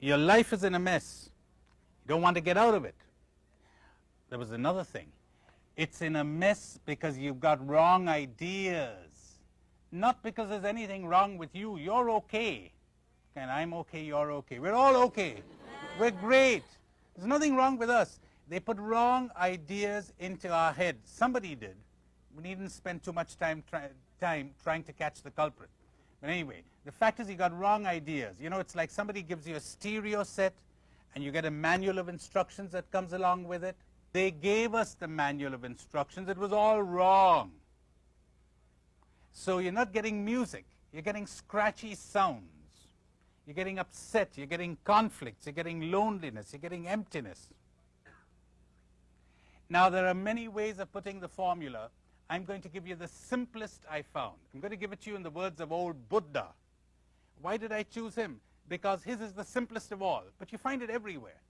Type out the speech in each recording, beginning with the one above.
Your life is in a mess. You don't want to get out of it. There was another thing. It's in a mess because you've got wrong ideas. Not because there's anything wrong with you. You're okay. And I'm okay, you're okay. We're all okay. We're great. There's nothing wrong with us. They put wrong ideas into our head. Somebody did. We needn't spend too much time trying to catch the culprit. But anyway, the fact is you got wrong ideas. You know, it's like somebody gives you a stereo set and you get a manual of instructions that comes along with it. They gave us the manual of instructions. It was all wrong. So you're not getting music. You're getting scratchy sounds. You're getting upset. You're getting conflicts. You're getting loneliness. You're getting emptiness. Now, there are many ways of putting the formula. I'm going to give you the simplest I found. I'm going to give it to you in the words of old Buddha. Why did I choose him? Because his is the simplest of all. But you find it everywhere.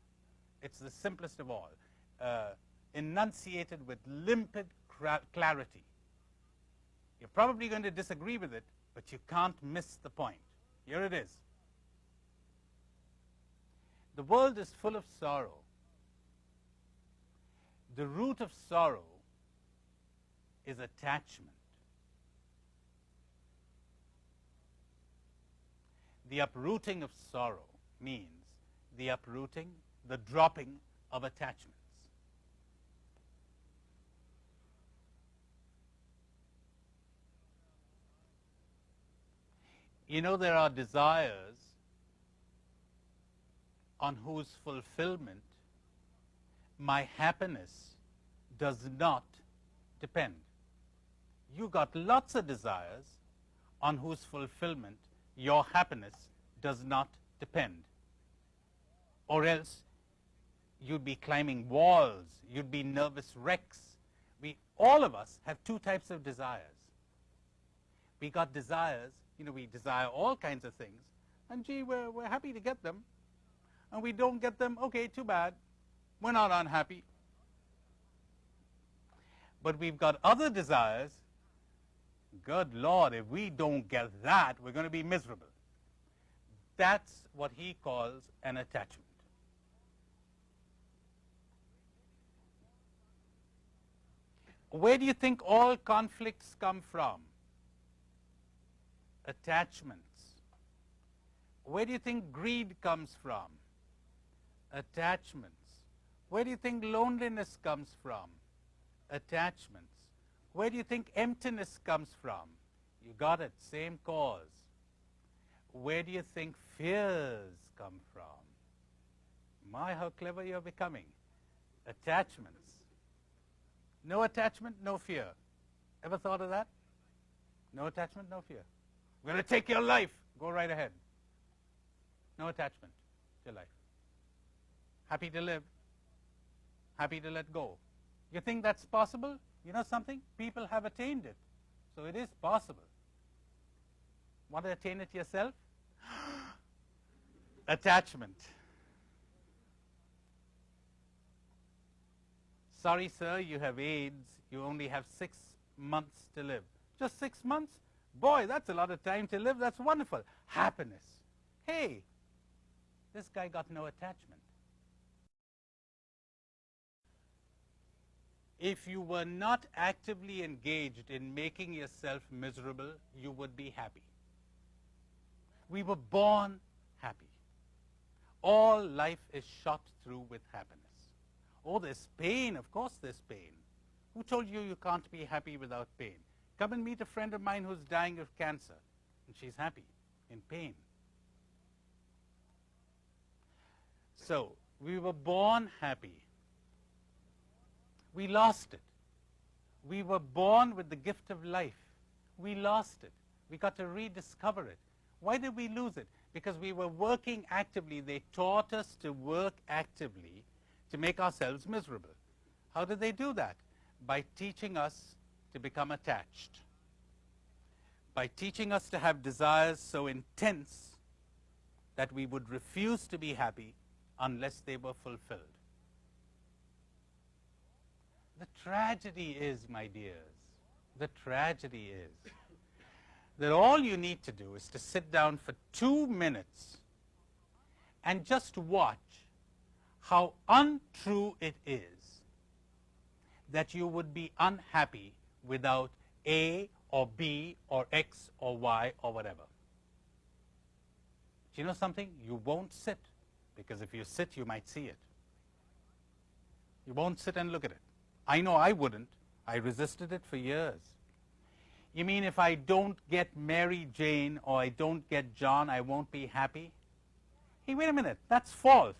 It's the simplest of all. Enunciated with limpid clarity. You're probably going to disagree with it, but you can't miss the point. Here it is. The world is full of sorrow. The root of sorrow is attachment. The uprooting of sorrow means the uprooting, the dropping of attachments. You know, there are desires on whose fulfillment my happiness does not depend. You got lots of desires on whose fulfillment your happiness does not depend. Or else you'd be climbing walls, you'd be nervous wrecks. All of us have two types of desires. We got desires, you know, we desire all kinds of things, and gee, we're happy to get them. And we don't get them, okay, too bad. We're not unhappy. But we've got other desires. Good Lord, if we don't get that, we're going to be miserable. That's what he calls an attachment. Where do you think all conflicts come from? Attachments. Where do you think greed comes from? Attachments. Where do you think loneliness comes from? Attachments. Where do you think emptiness comes from? You got it, same cause. Where do you think fears come from? My, how clever you're becoming. Attachments. No attachment, no fear. Ever thought of that? No attachment, no fear. We're going to take your life. Go right ahead. No attachment to life. Happy to live. Happy to let go. You think that's possible? You know something? People have attained it. So it is possible. Want to attain it yourself? Attachment. Sorry, sir, you have AIDS. You only have 6 months to live. Just 6 months? Boy, that's a lot of time to live. That's wonderful. Happiness. Hey, this guy got no attachment. If you were not actively engaged in making yourself miserable, you would be happy. We were born happy. All life is shot through with happiness. Oh, there's pain. Of course there's pain. Who told you you can't be happy without pain? Come and meet a friend of mine who's dying of cancer, and she's happy in pain. So, we were born happy. We lost it. We were born with the gift of life. We lost it. We got to rediscover it. Why did we lose it? Because we were working actively. They taught us to work actively to make ourselves miserable. How did they do that? By teaching us to become attached. By teaching us to have desires so intense that we would refuse to be happy unless they were fulfilled. The tragedy is, my dears, the tragedy is that all you need to do is to sit down for 2 minutes and just watch how untrue it is that you would be unhappy without A or B or X or Y or whatever. Do you know something? You won't sit, because if you sit, you might see it. You won't sit and look at it. I know I wouldn't. I resisted it for years. You mean if I don't get Mary Jane or I don't get John, I won't be happy? Hey, wait a minute. That's false.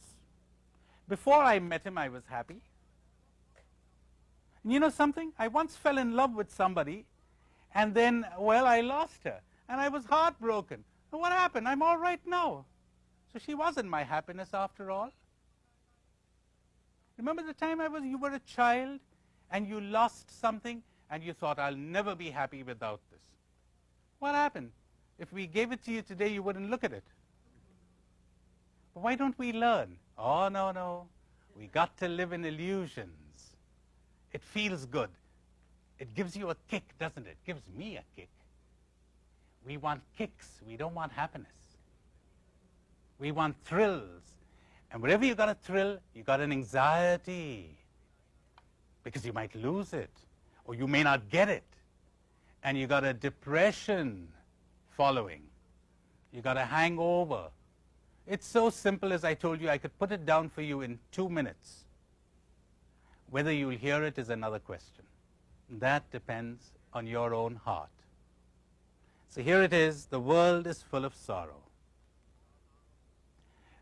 Before I met him, I was happy. And you know something? I once fell in love with somebody, and then, well, I lost her, and I was heartbroken. And what happened? I'm all right now. So she wasn't my happiness after all. Remember the time you were a child, and you lost something, and you thought, I'll never be happy without this. What happened? If we gave it to you today, you wouldn't look at it. But why don't we learn? Oh, no, no. We got to live in illusions. It feels good. It gives you a kick, doesn't it? It gives me a kick. We want kicks. We don't want happiness. We want thrills. And wherever you got a thrill, you got an anxiety, because you might lose it, or you may not get it. And you got a depression following. You got a hangover. It's so simple, as I told you. I could put it down for you in 2 minutes. Whether you'll hear it is another question. That depends on your own heart. So here it is. The world is full of sorrow.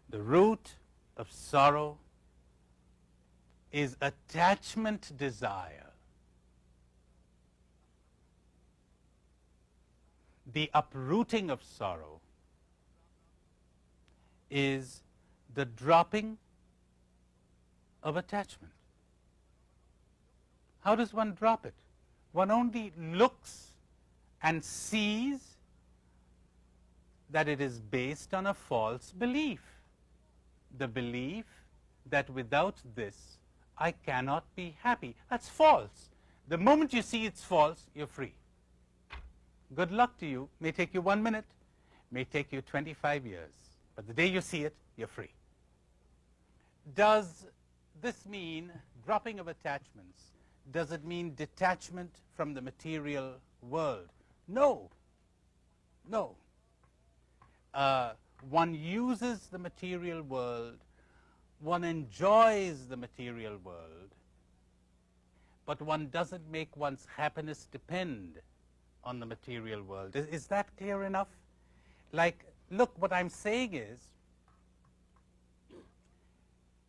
The root of sorrow is attachment desire. The uprooting of sorrow is the dropping of attachment. How does one drop it? One only looks and sees that it is based on a false belief. The belief that without this, I cannot be happy. That's false. The moment you see it's false, you're free. Good luck to you. May take you 1 minute, may take you 25 years. But the day you see it, you're free. Does this mean dropping of attachments? Does it mean detachment from the material world? No. No. One uses the material world, one enjoys the material world, but one doesn't make one's happiness depend on the material world. Is that clear enough? Like, look, what I'm saying is,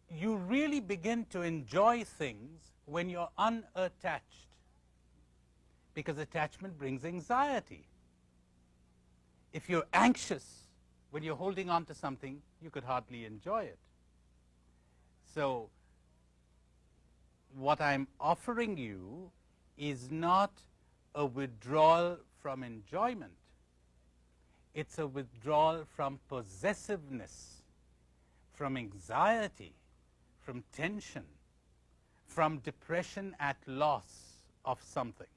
you really begin to enjoy things when you're unattached, because attachment brings anxiety. If you're anxious when you're holding on to something, you could hardly enjoy it. So what I'm offering you is not a withdrawal from enjoyment. It's a withdrawal from possessiveness, from anxiety, from tension, from depression at loss of something.